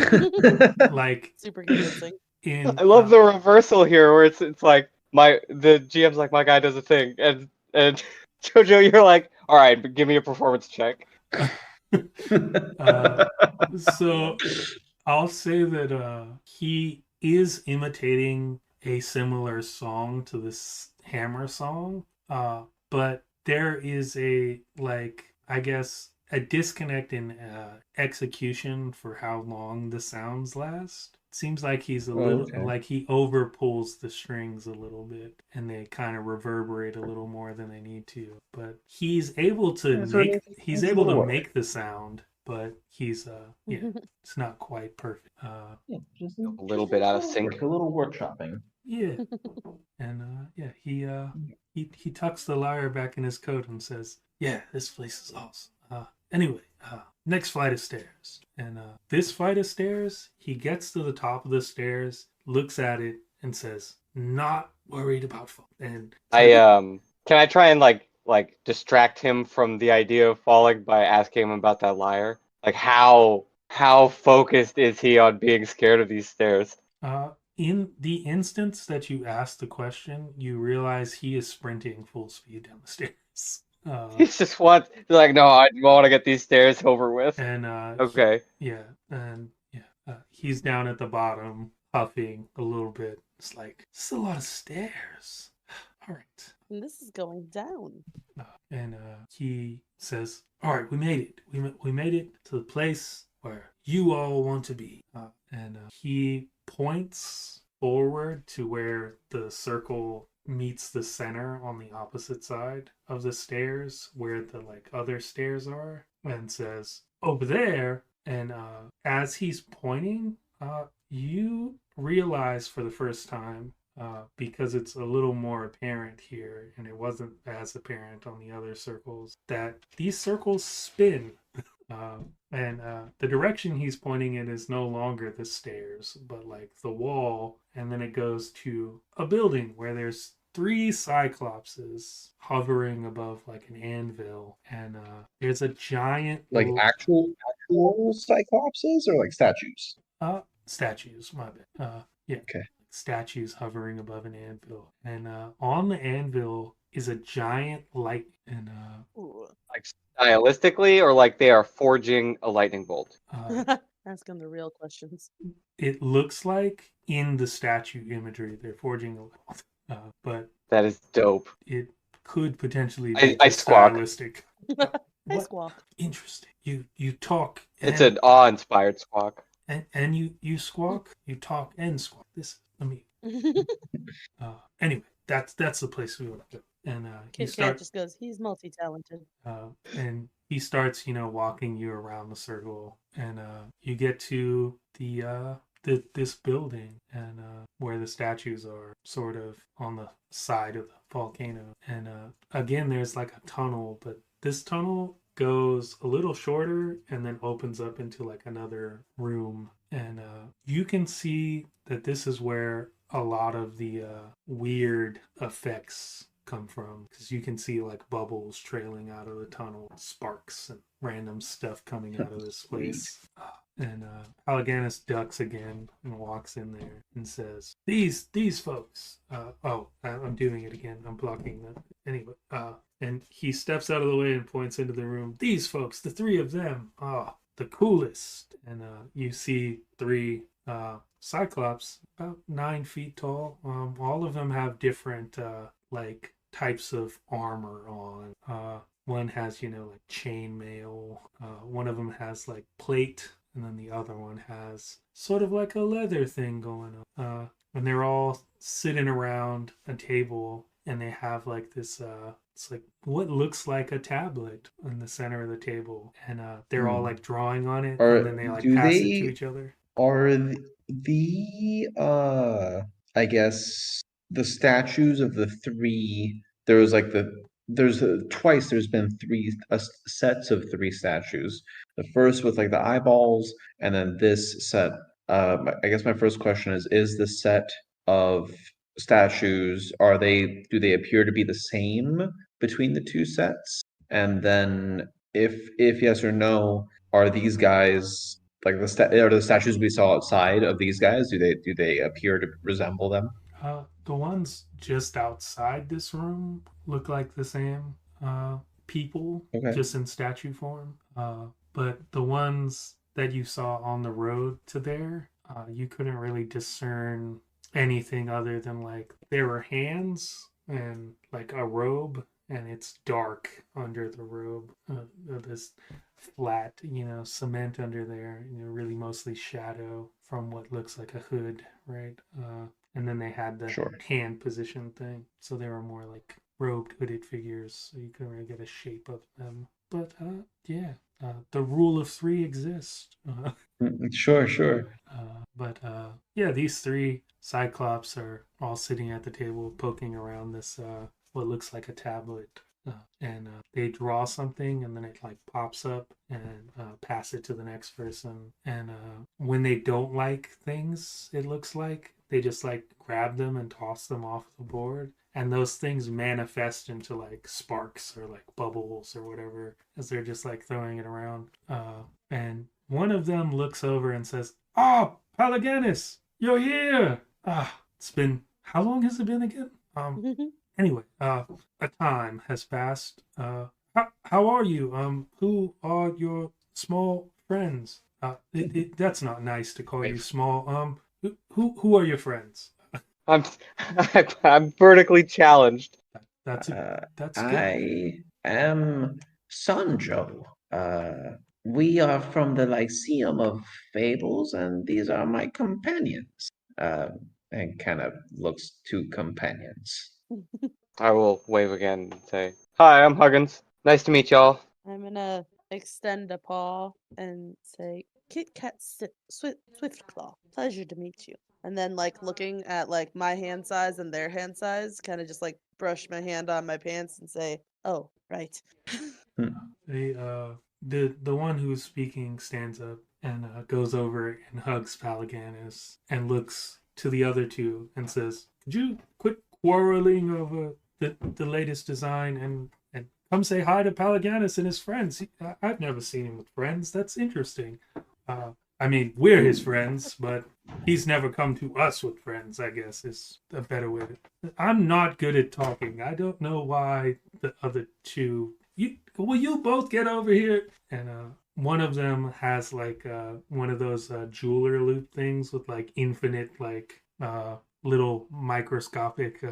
like Super convincing. in I love the reversal here, where it's like the GM's like, my guy does a thing, and Jojo, you're like, all right, but give me a performance check. So I'll say that he is imitating a similar song to this hammer song, but there is a like I guess a disconnect in execution for how long the sounds last. Seems like he's a little Okay. like he over pulls the strings a little bit, and they kind of reverberate a little more than they need to. But he's able to Yeah, so it he's needs a able to little work. make the sound, but he's it's not quite perfect. Yeah, just A little bit out of sync. a little workshopping. Yeah, and he tucks the lyre back in his coat and says, "Yeah, this place is awesome." Anyway, next flight of stairs, and this flight of stairs, he gets to the top of the stairs, looks at it, and says, "Not worried about fall." And Can I try and like distract him from the idea of falling by asking him about that lyre? Like how focused is he on being scared of these stairs? in the instance that you ask the question, you realize he is sprinting full speed down the stairs. He just wants like, no, I want to get these stairs over with. And Okay. he's down at the bottom, puffing a little bit. It's like, it's a lot of stairs. All right. And this is going down. And he says, "All right, we made it. We made it to the place where you all want to be." And he points forward to where the circle meets the center on the opposite side of the stairs, where the like other stairs are, and says, "Over there." And as he's pointing, you realize for the first time, because it's a little more apparent here, and it wasn't as apparent on the other circles, that these circles spin. And the direction he's pointing in is no longer the stairs, but like the wall, and then it goes to a building where there's three cyclopses hovering above like an anvil, and there's a giant Like actual cyclopses or like statues? statues. My bad. Yeah. Okay. Statues hovering above an anvil, and on the anvil is a giant light, and Ooh. Like stylistically, or like they are forging a lightning bolt. Asking the real questions. It looks like in the statue imagery they're forging a light, but That is dope. it could potentially be I squawk. stylistic. I What? squawk. Interesting. You talk. It's an awe-inspired squawk. and you squawk. You talk and squawk. This let me. Anyway, that's the place we want to go. And you Kit start. Kat just goes, he's multi-talented. And he starts, walking you around the circle, and you get to this building, and where the statues are, sort of on the side of the volcano. And again, there's like a tunnel, but this tunnel goes a little shorter and then opens up into like another room, and you can see that this is where a lot of the weird effects come from, because you can see like bubbles trailing out of the tunnel, sparks and random stuff coming out of this place. And Alleganis ducks again and walks in there and says, "These folks." I'm doing it again. I'm blocking them anyway. And he steps out of the way and points into the room. "These folks, the three of them, the coolest." And you see three Cyclops, about 9 feet tall. All of them have different like types of armor on. One has like chainmail. One of them has like plate, and then the other one has sort of like a leather thing going on. And they're all sitting around a table, and they have like this. It's like what looks like a tablet in the center of the table, and they're all like drawing on it, and then they like pass it to each other. Are the I guess the statues of the three. There was like twice. There's been three sets of three statues. The first with like the eyeballs, and then this set. I guess my first question is the set of statues, do they appear to be the same between the two sets? And then if yes or no, are these guys like are the statues we saw outside of these guys? Do they appear to resemble them? The ones just outside this room look like the same people, Okay. just in statue form. But the ones that you saw on the road to there, you couldn't really discern anything other than like there were hands and like a robe, and it's dark under the robe. This flat, cement under there, really mostly shadow from what looks like a hood, right? And then they had the Sure. hand position thing, so they were more like robed, hooded figures, so you couldn't really get a shape of them. But yeah, the rule of three exists. Sure. Yeah, these three Cyclops are all sitting at the table, poking around this what looks like a tablet, and they draw something, and then it like pops up and pass it to the next person. And when they don't like things, it looks like they just like grab them and toss them off the board, and those things manifest into like sparks or like bubbles or whatever as they're just like throwing it around. And one of them looks over and says, "Ah, Pelagianis, you're here. It's been, how long has it been again? Anyway, a time has passed. How are you? Who are your small friends? That's not nice to call you small. Who are your friends? I'm I'm vertically challenged. That's that's good. I am Sanjo. We are from the Lyceum of Fables, and these are my companions. And kind of looks to companions. I will wave again and say, "Hi, I'm Huggins. Nice to meet y'all." I'm gonna extend a paw and say, Kit Kat Swiftclaw, pleasure to meet you. And then, like, looking at, like, my hand size and their hand size, kind of just, like, brush my hand on my pants and say, oh, right. They the one who's speaking stands up and goes over and hugs Pelagianis and looks to the other two and says, "Could you quit quarreling over the latest design and come say hi to Pelagianis and his friends? I've never seen him with friends. That's interesting. I mean, we're his friends, but he's never come to us with friends, I guess, is a better way to... I'm not good at talking. I don't know why the other two... Will you both get over here?" And one of them has like one of those jeweler loop things with like infinite like little microscopic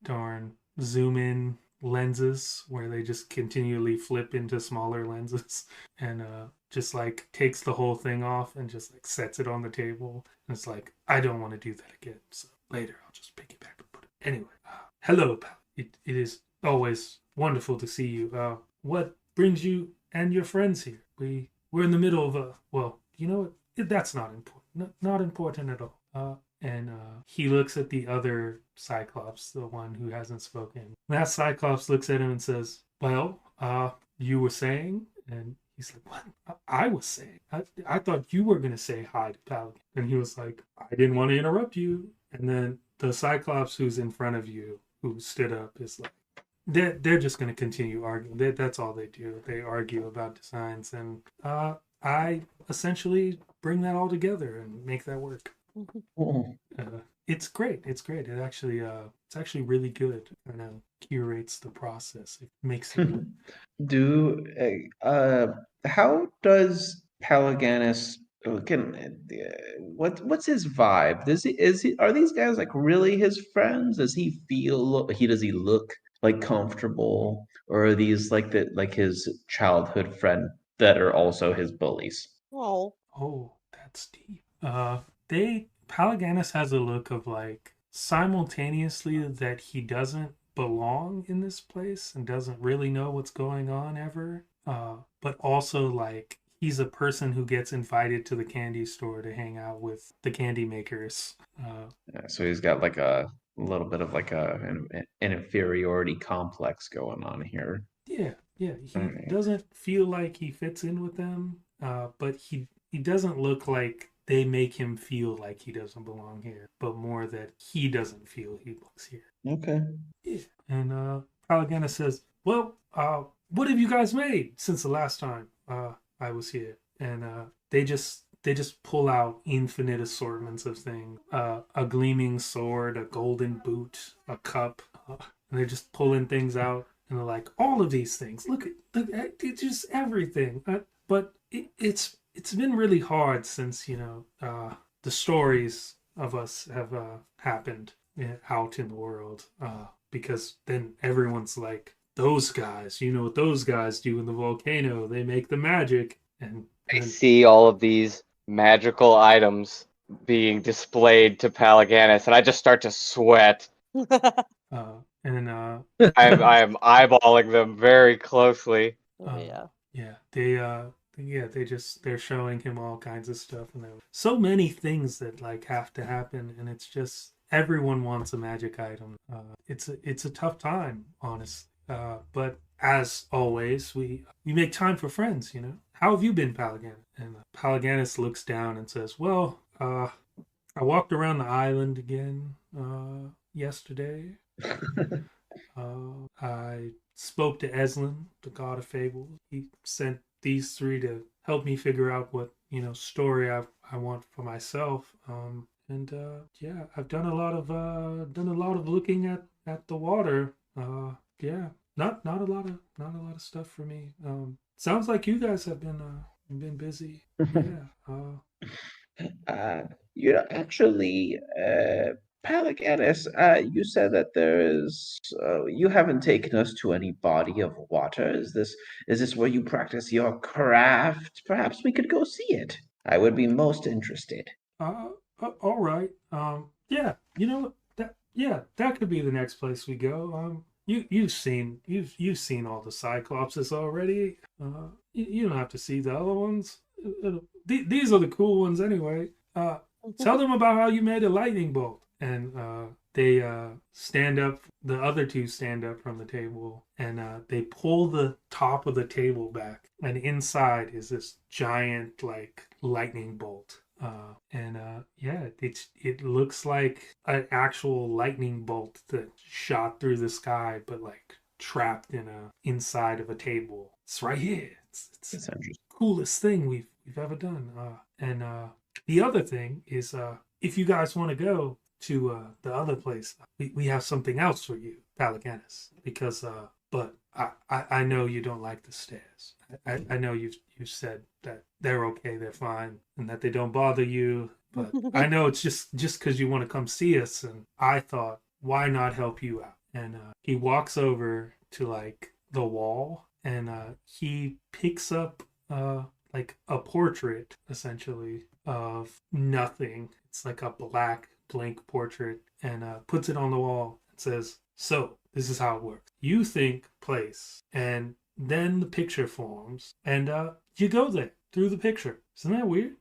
darn zoom in lenses where they just continually flip into smaller lenses, and just like takes the whole thing off and just like sets it on the table, and it's like, I don't want to do that again, so later I'll just pick it back and put it anyway. Hello, pal. It is always wonderful to see you. What brings you and your friends here? We're in the middle of a, well, you know what? That's not important. Not important at all. And he looks at the other Cyclops, the one who hasn't spoken. That Cyclops looks at him and says, "Well, you were saying?" And he's like, "What? I was saying? I thought you were going to say hi to Paladin." And he was like, "I didn't want to interrupt you." And then the Cyclops who's in front of you, who stood up, is like, they're just going to continue arguing. That's all they do. They argue about designs, and I essentially bring that all together and make that work. It's great. It's great. It's actually really good. And curates the process. It makes it. Do how does Pelagianis can what's his vibe? Are these guys like really his friends? Does he look like comfortable, or are these like his childhood friend that are also his bullies? Oh. Oh, that's deep. They Pelagianis has a look of like simultaneously that he doesn't belong in this place and doesn't really know what's going on ever. But also like he's a person who gets invited to the candy store to hang out with the candy makers. So he's got little bit of like an inferiority complex going on here. Yeah, yeah. All He right. doesn't feel like he fits in with them, but he doesn't look like they make him feel like he doesn't belong here, but more that he doesn't feel he belongs here. Okay. Yeah. And Palagana says, "Well, what have you guys made since the last time I was here?" And they just pull out infinite assortments of things: a gleaming sword, a golden boot, a cup, and they're just pulling things out. And they're like, all of these things. Look at it's just everything. But it's been really hard since the stories of us have happened out in the world. Because then everyone's like, those guys, you know what those guys do in the volcano? They make the magic, and I then see all of these magical items being displayed to Palaganus, and I just start to sweat. and I'm eyeballing them very closely. Oh yeah. yeah, they're showing him all kinds of stuff, and there are so many things that like have to happen, and it's just everyone wants a magic item. It's a tough time, honestly. But as always, we make time for friends. How have you been, Palagan? And Palaganus looks down and says, "Well, I walked around the island again yesterday. I spoke to Eslan, the god of fables. He sent these three to help me figure out what story I want for myself. And yeah, I've done a lot of looking at the water. Yeah, not a lot of stuff for me. Sounds like you guys have been busy. Yeah. Uh, actually, Pelagianis, you said that you haven't taken us to any body of water. Is this where you practice your craft? Perhaps we could go see it. I would be most interested. All right. Yeah. You know what? That could be the next place we go. You've seen all the Cyclopses already. You don't have to see the other ones. These are the cool ones anyway. Tell them about how you made a lightning bolt. And they stand up. The other two stand up from the table, and they pull the top of the table back, and inside is this giant like lightning bolt. Yeah, it looks like an actual lightning bolt that shot through the sky, but like trapped inside of a table. It's right here. It's That's interesting. the coolest thing we've ever done. And the other thing is, if you guys want to go to the other place, we have something else for you, Palaganus. Because but I know you don't like the stairs. I know you've said that they're okay, they're fine, and that they don't bother you. But I know it's just because you want to come see us, and I thought, why not help you out? And he walks over to like the wall, and he picks up like a portrait essentially of nothing. It's like a black blank portrait, and puts it on the wall and says, "So this is how it works. You think place, and then the picture forms, and you go there through the picture. Isn't that weird?"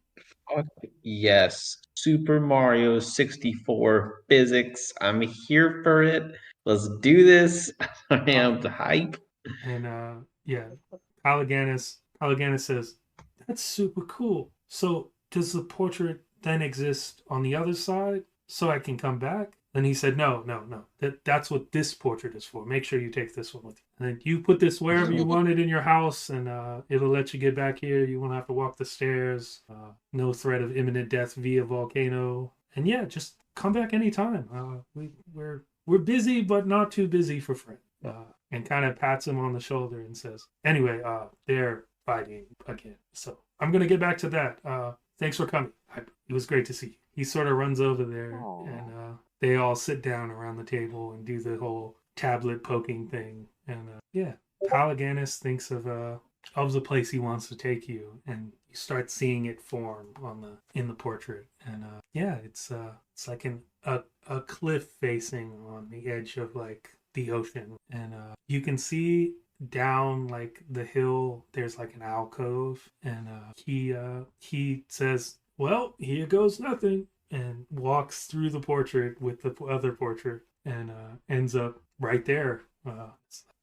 Fuck yes. Super Mario 64 physics. I'm here for it. Let's do this. I Uh, am the hype. and yeah, Palaganus says, "That's super cool. So does the portrait then exist on the other side so I can come back?" Then he said, "No, no, no. That's what this portrait is for. Make sure you take this one with you. And then you put this wherever you want it in your house, and it'll let you get back here. You won't have to walk the stairs. No threat of imminent death via volcano. And yeah, just come back anytime. We're busy, but not too busy for friends." And kind of pats him on the shoulder and says, "Anyway, they're fighting again. So I'm gonna get back to that. Thanks for coming. It was great to see you." He sort of runs over there, Aw. and they all sit down around the table and do the whole tablet poking thing. And yeah, Palaganus thinks of the place he wants to take you, and you start seeing it form in the portrait. And yeah, it's like a cliff facing on the edge of like the ocean, and you can see down like the hill there's like an alcove, and he says, "Well, here goes nothing," and walks through the portrait with the other portrait, and ends up right there.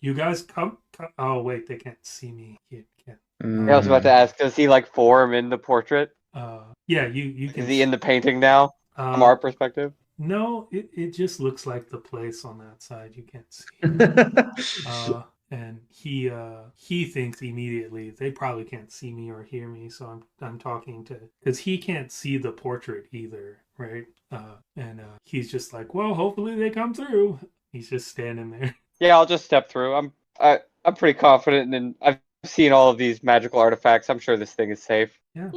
You guys come. Oh wait, they can't see me. Can't. Yeah, I was about to Mm. ask, does he like form in the portrait? Yeah, you Is can. he in the painting now, from Uh, our perspective? no, it just looks like the place on that side. You can't see. And he thinks immediately they probably can't see me or hear me, so I'm talking to because he can't see the portrait either, right? And he's just like, well, hopefully they come through. He's just standing there. Yeah, I'll just step through. I'm pretty confident, and I've seen all of these magical artifacts. I'm sure this thing is safe. Yeah.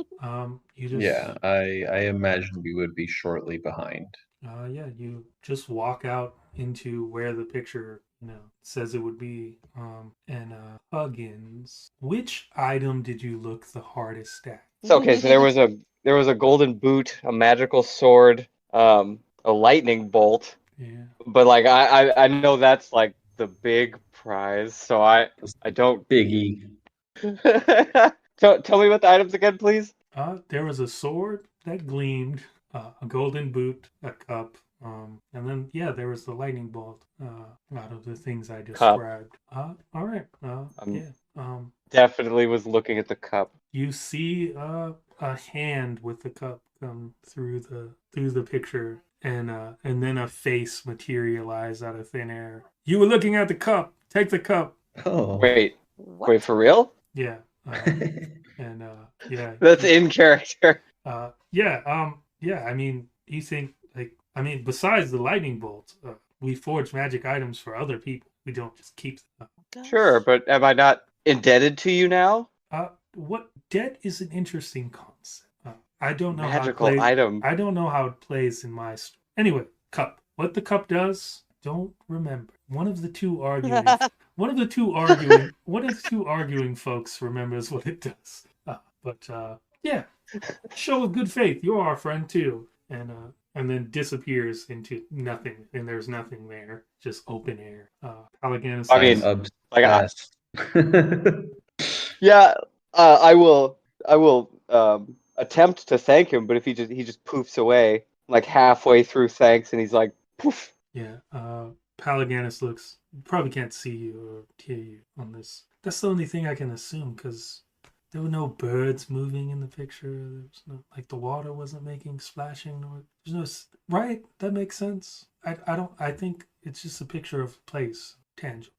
You just Yeah, I imagine we would be shortly behind. yeah, you just walk out into where the picture, says it would be. And Huggins, which item did you look the hardest at? So okay, so there was a golden boot, a magical sword, a lightning bolt, Yeah. but like I know that's like the big prize. So I don't. Biggie. Tell me what the items again, please. There was a sword that gleamed, a golden boot, a cup, and then yeah, there was the lightning bolt. Out of the things I Cup. described. All right. Yeah. Definitely was looking at the cup. You see a hand with the cup come through the picture, and then a face materialize out of thin air. You were looking at the cup. Take the cup. Oh. Wait, What? for real? Yeah. And yeah. That's in character. Yeah. I mean, you think besides the lightning bolt, we forge magic items for other people. We don't just keep them. Gosh. Sure, but am I not indebted to you now? What debt is an interesting concept. I don't know Magical how it plays. item. I don't know how it plays in my story. Anyway, cup. What the cup does, don't remember. One of the two arguing folks remembers what it does. Yeah, show of good faith. You're our friend too, and then disappears into nothing, and there's nothing there, just open air. Palagan is I mean, like obsessed. yeah, I will attempt to thank him, but if he just poofs away like halfway through thanks, and he's like poof. Yeah, Palaganus looks, probably can't see you or hear you on this. That's the only thing I can assume, because there were no birds moving in the picture. There was no, like, the water wasn't making splashing noise. There's no, right? That makes sense. I think it's just a picture of a place, tangible.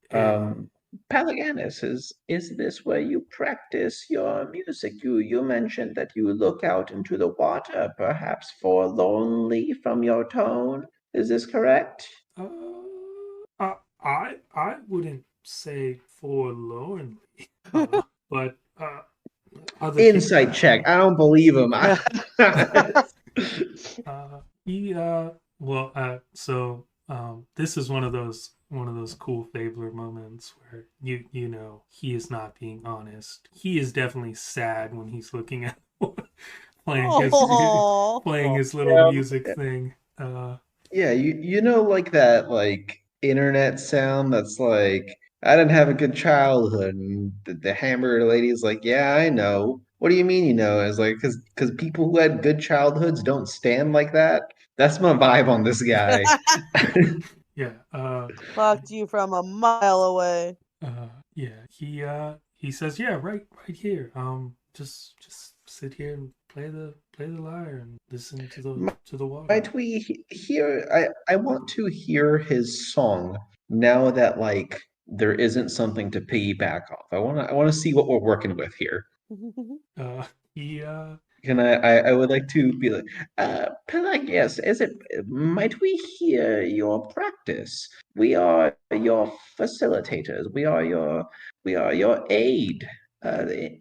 Pelaganus, is this where you practice your music? You mentioned that you look out into the water, perhaps forlornly from your tone. Is this correct? I wouldn't say forlornly, but other Insight check. I don't believe him. This is one of those cool Fabler moments where he is not being honest. He is definitely sad when he's looking at playing his little music thing. Yeah, you know, like that internet sound that's like, I didn't have a good childhood, and the hamburger lady's like, yeah, I know. What do you mean you know? It's like, because people who had good childhoods don't stand like that. That's my vibe on this guy. Yeah. Fucked you from a mile away. Yeah. He says, yeah, right here. Just sit here and play the lyre and listen to the water. Might we hear? I want to hear his song now that there isn't something to piggyback off. I wanna see what we're working with here. He Can I would like to be like, Pelagius, might we hear your practice? We are your facilitators. We are your aid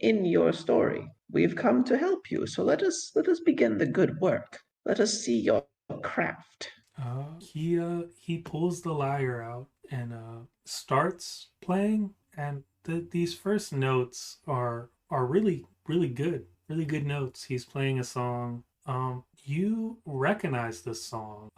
in your story. We've come to help you. So let us begin the good work. Let us see your craft. he pulls the lyre out and starts playing, and these first notes are really good, really good notes. He's playing a song. You recognize this song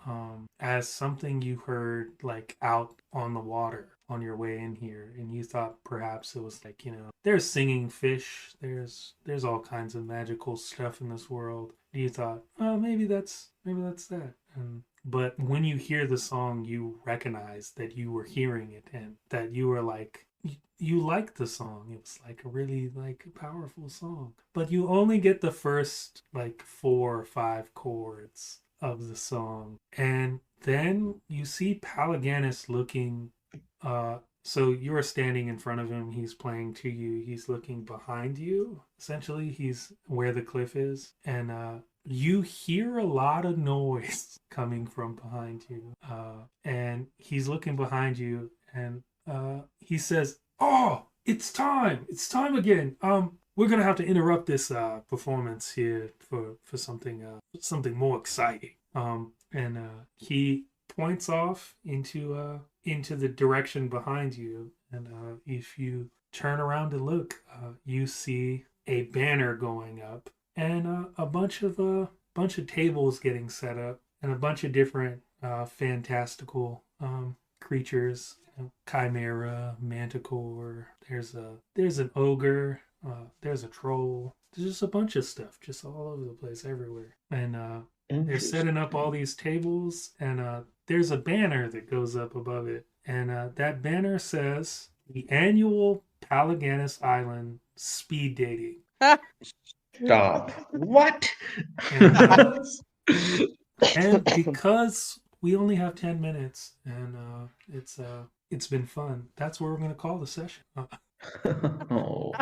as something you heard like out on the water on your way in here, and you thought perhaps it was like, there's singing fish, there's all kinds of magical stuff in this world. You thought, oh, maybe that's that. And But when you hear the song, you recognize that you were hearing it and that you were like, you liked the song. It was like a really like powerful song. But you only get the first like 4 or 5 chords of the song. And then you see Palaganus looking so you are standing in front of him, he's playing to you, he's looking behind you. Essentially, he's where the cliff is. And you hear a lot of noise coming from behind you. And he's looking behind you and he says, "Oh, it's time! It's time again. We're gonna have to interrupt this performance here for something more exciting." And he points off into the direction behind you, and if you turn around to look, you see a banner going up and a bunch of tables getting set up and a bunch of different fantastical creatures, chimera, manticore. There's an ogre. There's a troll. There's just a bunch of stuff, just all over the place, everywhere. And they're setting up all these tables, and there's a banner that goes up above it, and that banner says the annual Palaganus Island speed dating. Stop. What? And, and because we only have 10 minutes, and it's been fun. That's what we're gonna call the session. Oh.